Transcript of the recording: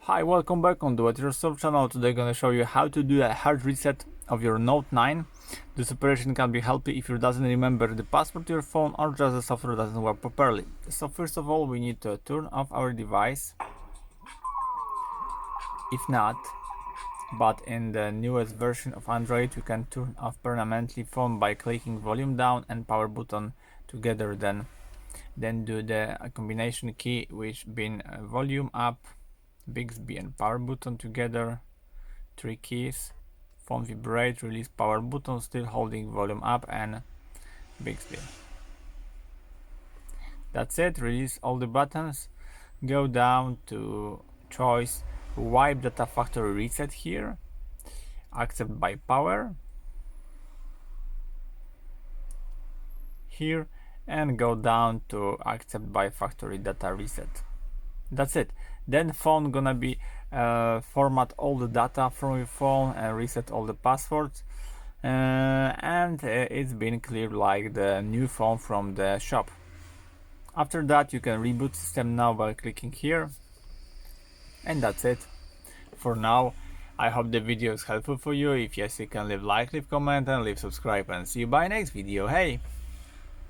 Hi, welcome back on the What Yourself channel. Today I'm gonna show you how to do a hard reset of your Note 9. This operation can be helpful if you doesn't remember the password to your phone or just the software doesn't work properly. So first of all, we need to turn off our device. If not, but in the newest version of Android, you can turn off permanently phone by clicking volume down and power button together. Then do the combination key which been volume up, Bixby and power button together, 3 keys, phone vibrate, release power button, still holding volume up and Bixby. That's it, release all the buttons, go down to choice wipe data factory reset here, accept by power here, and go down to accept by factory data reset. That's it. Then phone gonna be format all the data from your phone and reset all the passwords, and it's been cleared like the new phone from the shop. After that you can reboot system now by clicking here, and that's it for now. I hope the video is helpful for you. If yes, you can leave like, leave comment and leave subscribe, and see you by next video. Hey!